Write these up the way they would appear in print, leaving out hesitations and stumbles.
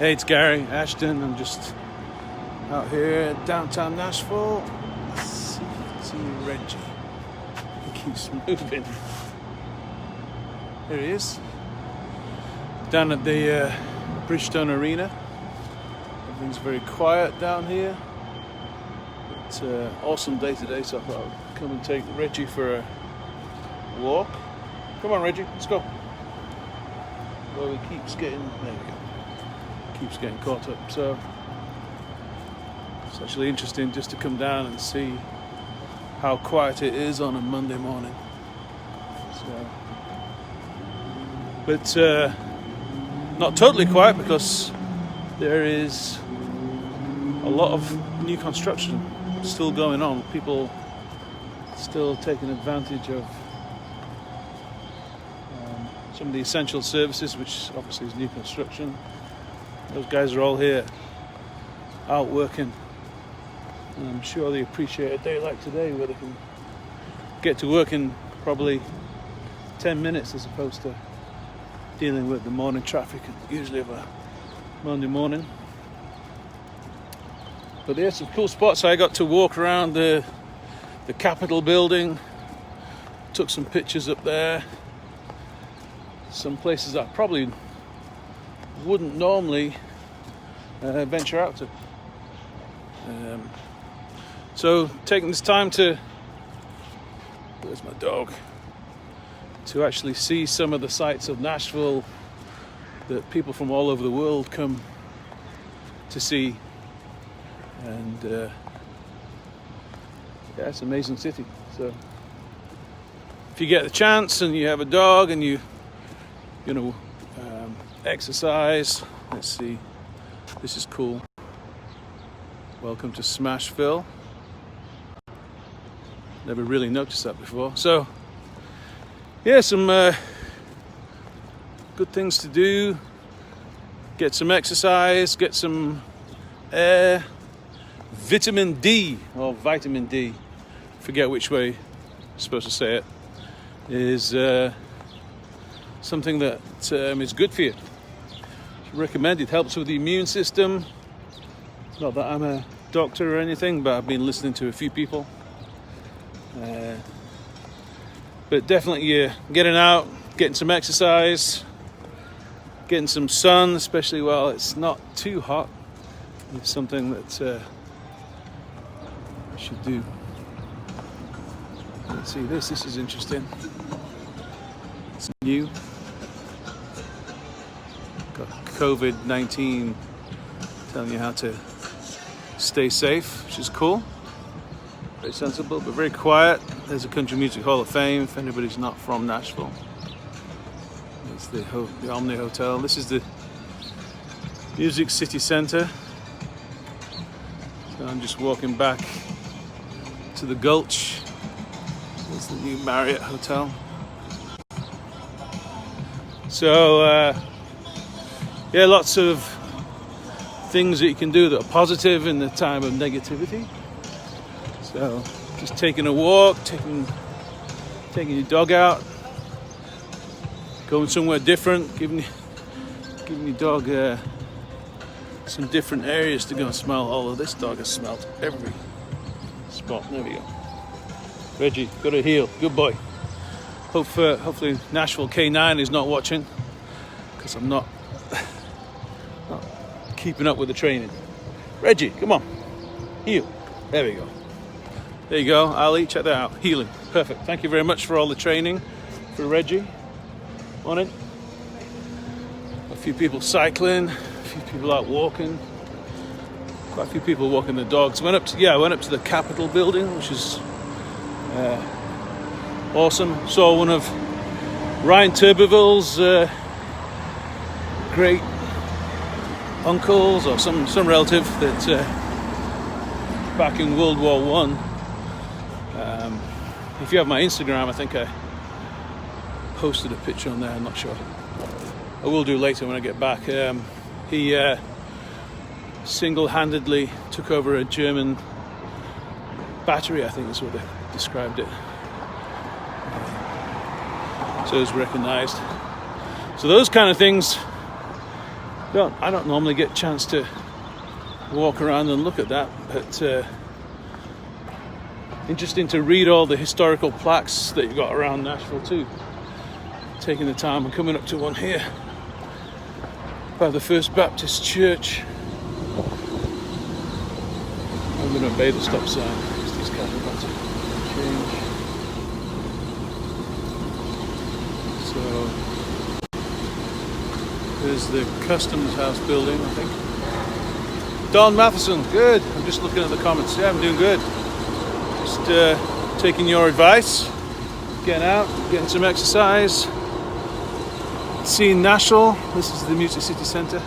Hey, it's Gary Ashton. I'm just out here at downtown Nashville. See Reggie. He keeps moving. There he is. Down at the Bridgestone Arena. Everything's very quiet down here. It's an awesome day today, so I thought I'd come and take Reggie for a walk. Come on, Reggie, let's go. Well, he keeps getting, there we go. Keeps getting caught up. So it's actually interesting just to come down and see how quiet it is on a Monday morning. So, but not totally quiet, because there is a lot of new construction still going on. People still taking advantage of some of the essential services, which obviously is new construction. Those guys are all here out working, and I'm sure they appreciate a day like today where they can get to work in probably 10 minutes as opposed to dealing with the morning traffic usually of a Monday morning. But there's some cool spots. I got to walk around the Capitol building, took some pictures up there. Some places I probably wouldn't normally venture out to. So taking this time to, there's my dog, to actually see some of the sights of Nashville that people from all over the world come to see. And yeah, it's an amazing city. So if you get the chance and you have a dog and you know, exercise. Let's see. This is cool. Welcome to Smashville. Never really noticed that before. So, yeah, some good things to do. Get some exercise. Get some air. Vitamin D, or vitamin D. Forget which way you're supposed to say it. Is something that is good for you. Recommended. Helps with the immune system. Not that I'm a doctor or anything, but I've been listening to a few people. But definitely getting out, getting some exercise, getting some sun, especially while it's not too hot, is something that I should do. Let's see this. This is interesting. It's new. Got COVID-19 telling you how to stay safe, which is cool. Very sensible, but very quiet. There's a Country Music Hall of Fame, if anybody's not from Nashville. It's the Omni Hotel. This is the Music City Center. So I'm just walking back to the Gulch. There's the new Marriott Hotel. So, yeah, lots of things that you can do that are positive in the time of negativity. So, just taking a walk, taking your dog out, going somewhere different, giving your dog some different areas to go and smell. Although this dog has smelled every spot. There we go. Reggie, got a heel. Good boy. Hopefully Nashville K9 is not watching, because I'm not keeping up with the training. Reggie, come on. Heel. There we go. There you go, Ali, check that out. Healing. Perfect. Thank you very much for all the training for Reggie. Morning. A few people cycling, a few people out walking. Quite a few people walking the dogs. I went up to the Capitol building, which is awesome. Saw one of Ryan Tuberville's great uncles, or some relative that back in World War One. If you have my Instagram, I think I posted a picture on there. I'm not sure. I will do later when I get back. He single-handedly took over a German battery, I think is what they described it. So it was recognized. So those kind of things I don't normally get a chance to walk around and look at that, but interesting to read all the historical plaques that you've got around Nashville too. Taking the time and coming up to one here by the First Baptist Church. I'm going to obey the stop sign because these cars are about to change. So there's the Customs House building, I think. Don Matheson, good. I'm just looking at the comments. Yeah, I'm doing good. Just taking your advice, getting out, getting some exercise, seeing Nashville. This is the Music City Centre.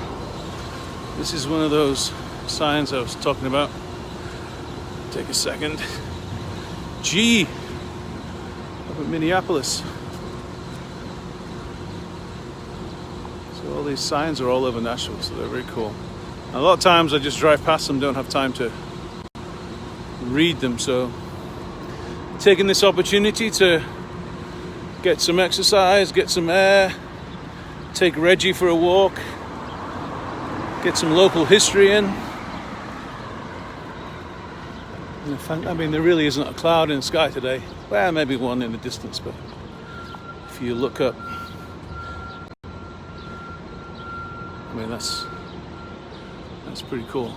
This is one of those signs I was talking about. Take a second. G, up at Minneapolis. So all these signs are all over Nashville, so they're very cool. And a lot of times I just drive past them, don't have time to read them, so taking this opportunity to get some exercise, get some air, take Reggie for a walk, get some local history in. I mean, there really isn't a cloud in the sky today. Well, maybe one in the distance, but if you look up, I mean, that's pretty cool.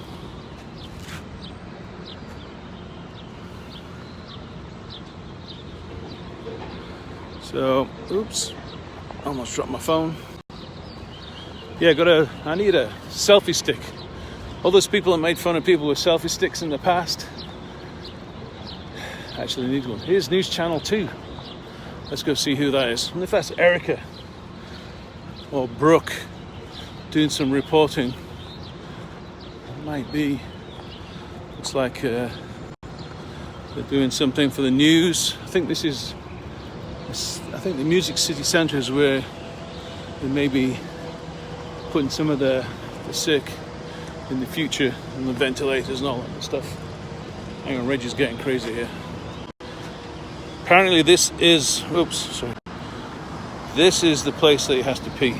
So, oops, almost dropped my phone. Yeah, I need a selfie stick. All those people that made fun of people with selfie sticks in the past actually need one. Here's News Channel 2. Let's go see who that is. I wonder if that's Erica or Brooke doing some reporting. It might be. Looks like they're doing something for the news. I think the Music City Centre is where they may be putting some of the sick in the future, and the ventilators and all that stuff. Hang on, Reggie's getting crazy here. Apparently this is, this is the place that he has to pee.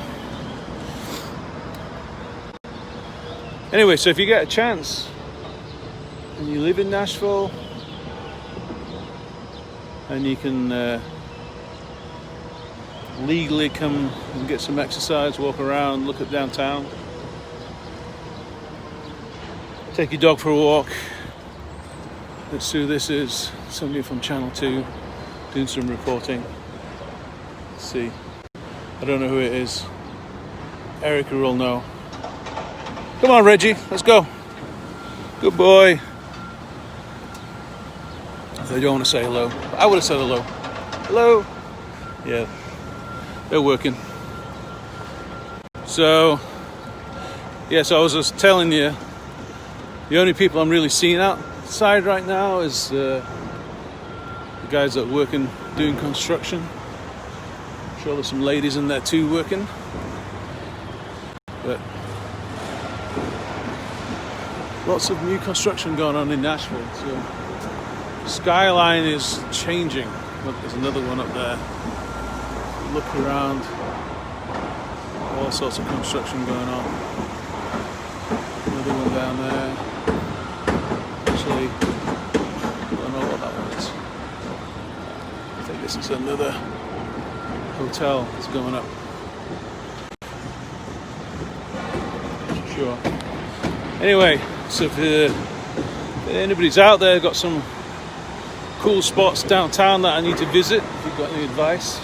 Anyway, so if you get a chance and you live in Nashville and you can legally come and get some exercise, walk around, look at downtown, take your dog for a walk. Let's see who this is. Somebody from Channel 2 doing some reporting. Let's see. I don't know who it is. Erica will know. Come on, Reggie, let's go. Good boy. They don't want to say hello. I would have said hello. Hello. Yeah, they're working. So I was just telling you, the only people I'm really seeing outside right now is the guys that are working, doing construction. I'm sure there's some ladies in there too working. But lots of new construction going on in Nashville. So skyline is changing. Look, there's another one up there. Look around. All sorts of construction going on. Another one down there. Actually, I don't know what that one is. I think this is another hotel that's going up. Sure. Anyway, so if anybody's out there got some cool spots downtown that I need to visit, if you've got any advice,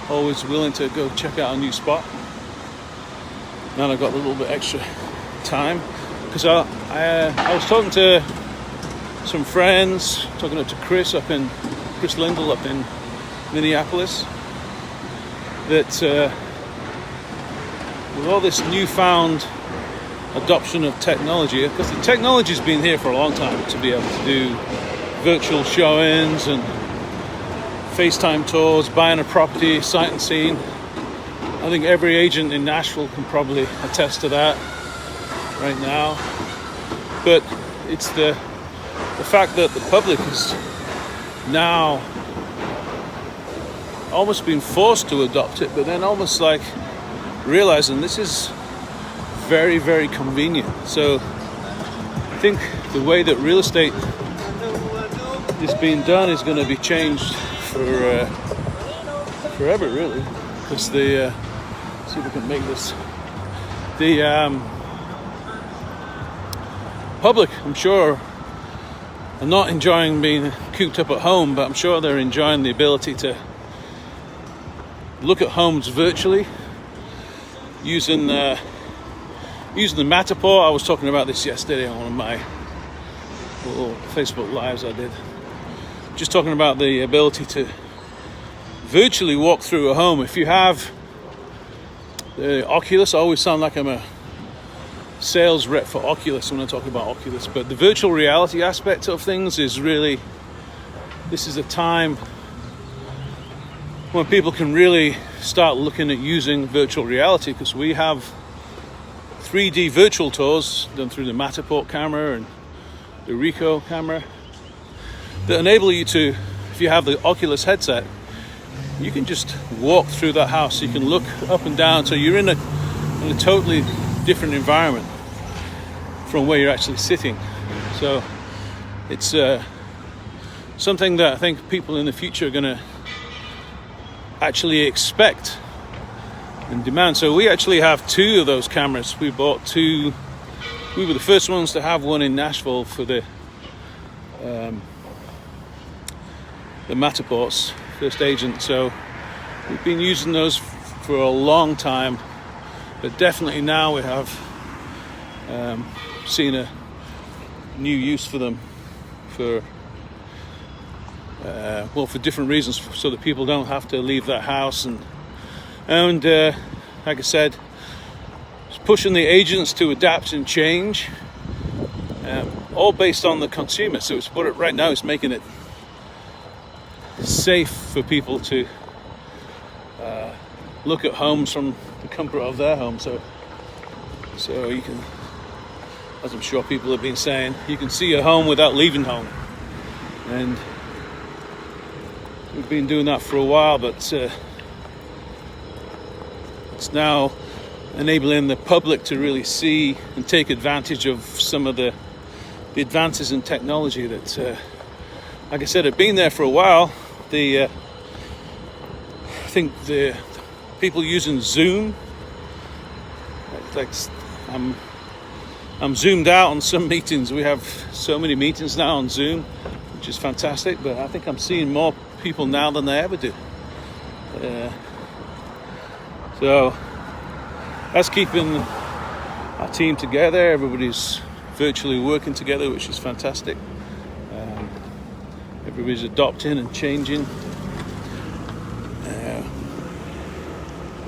always willing to go check out a new spot. Now I've got a little bit extra time because I was talking to some friends, talking to Chris Lindell up in Minneapolis, that with all this newfound adoption of technology, because the technology's been here for a long time to be able to do virtual showings and FaceTime tours, buying a property, sight and scene. I think every agent in Nashville can probably attest to that right now. But it's the fact that the public is now almost being forced to adopt it, but then almost like realizing this is very, very convenient. So I think the way that real estate is being done is going to be changed for forever, really, because the see if we can make this, the public, I'm sure, are not enjoying being cooped up at home, but I'm sure they're enjoying the ability to look at homes virtually using the Matterport. I was talking about this yesterday on one of my little Facebook lives I did. Just talking about the ability to virtually walk through a home. If you have the Oculus, I always sound like I'm a sales rep for Oculus when I talk about Oculus, but the virtual reality aspect of things is really, this is a time when people can really start looking at using virtual reality, because we have 3D virtual tours done through the Matterport camera and the Ricoh camera that enable you to, if you have the Oculus headset, you can just walk through that house. You can look up and down, so you're in a totally different environment from where you're actually sitting. So it's something that I think people in the future are going to actually expect and demand. So we actually have 2 of those cameras. We bought 2. We were the first ones to have one in Nashville for the Matterports, first agent. So we've been using those for a long time, but definitely now we have seen a new use for them for for different reasons, so that people don't have to leave that house, and like I said, it's pushing the agents to adapt and change, all based on the consumer. So it's right now it's making it safe for people to look at homes from the comfort of their home. So you can, as I'm sure people have been saying, you can see a home without leaving home. And we've been doing that for a while, but it's now enabling the public to really see and take advantage of some of the advances in technology that, like I said, have been there for a while. I think the people using Zoom, like I'm zoomed out on some meetings. We have so many meetings now on Zoom, which is fantastic, but I think I'm seeing more people now than they ever do. So that's keeping our team together. Everybody's virtually working together, which is fantastic. Everybody's adopting and changing.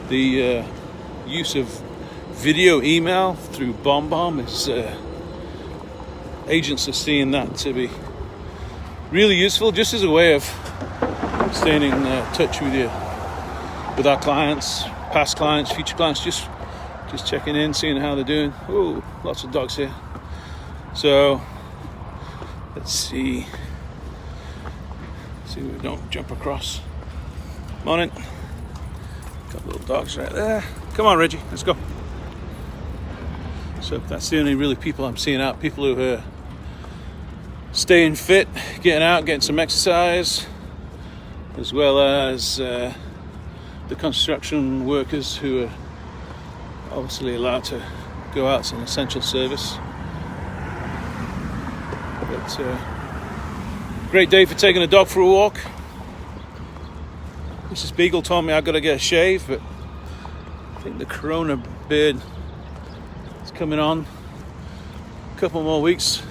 The use of video email through BombBomb is agents are seeing that to be really useful, just as a way of staying in touch with our clients, past clients, future clients, just checking in, seeing how they're doing. Oh, lots of dogs here. So let's see we don't jump across. Morning. Couple little dogs right there. Come on, Reggie, let's go. So that's the only really people I'm seeing out, people who are staying fit, getting out, getting some exercise, as well as the construction workers who are obviously allowed to go out. It's an essential service. But great day for taking a dog for a walk. Mrs. Beagle told me I've got to get a shave, but I think the corona beard is coming on. A couple more weeks.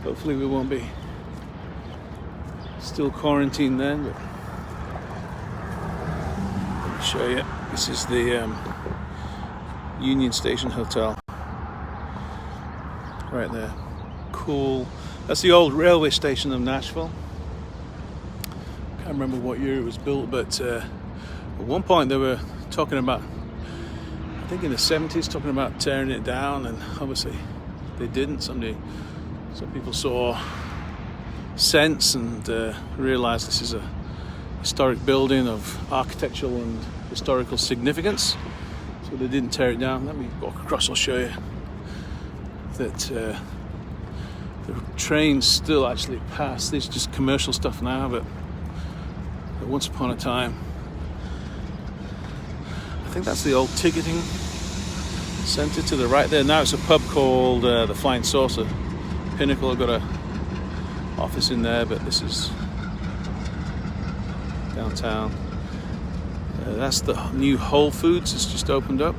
Hopefully we won't be still quarantined then, but let me show you. This is the Union Station Hotel. Right there. Cool. That's the old railway station of Nashville. Can't remember what year it was built, but at one point they were talking about, I think in the 70s, talking about tearing it down, and obviously they didn't. Some people saw sense and realized this is a historic building of architectural and historical significance. So they didn't tear it down. Let me walk across, I'll show you that the trains still actually pass. This is just commercial stuff now, but once upon a time, I think that's the old ticketing centre to the right there. Now it's a pub called the Flying Saucer. Pinnacle have got a office in there, but this is downtown. That's the new Whole Foods. It's just opened up.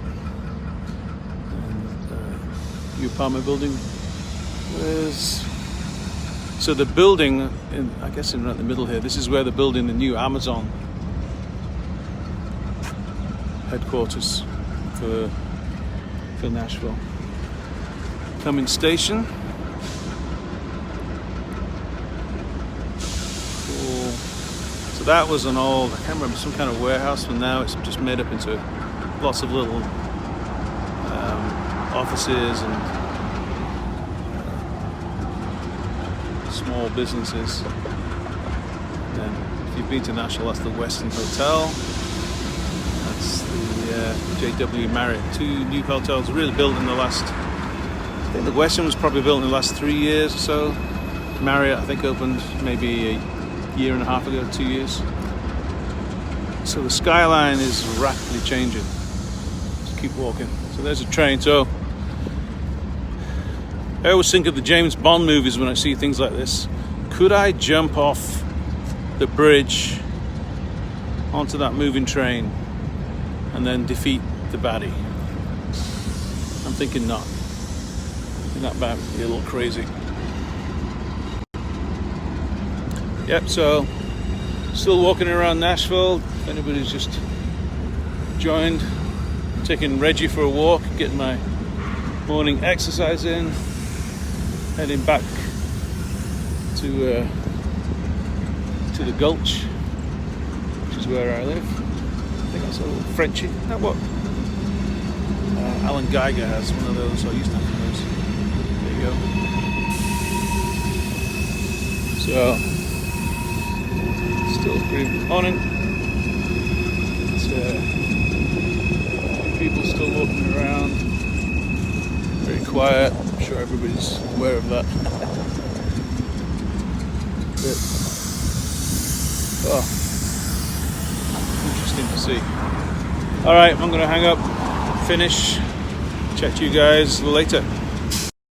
And new apartment building. So the building, I guess in right the middle here, this is where they're building the new Amazon headquarters for Nashville. Coming station. Cool. So that was an old, I can't remember, some kind of warehouse, but now it's just made up into lots of little offices and small businesses. And then if you've been to Nashville, that's the Westin Hotel. That's the JW Marriott. Two new hotels really built in the last, I think the Westin was probably built in the last 3 years or so. Marriott, I think, opened maybe a year and a half ago, 2 years. So the skyline is rapidly changing. Just keep walking. So there's a train. So I always think of the James Bond movies when I see things like this. Could I jump off the bridge onto that moving train and then defeat the baddie? I'm thinking not. I think that might be a little crazy. Yep, so still walking around Nashville. If anybody's just joined, taking Reggie for a walk, getting my morning exercise in, heading back to the Gulch, which is where I live. I think that's a little Frenchy. Now what? Alan Geiger has one of those. I used to have one of those. There you go. So still pretty good morning. People still walking around. Very quiet. I'm sure everybody's aware of that. But, interesting to see. Alright, I'm going to hang up, finish, chat to you guys later.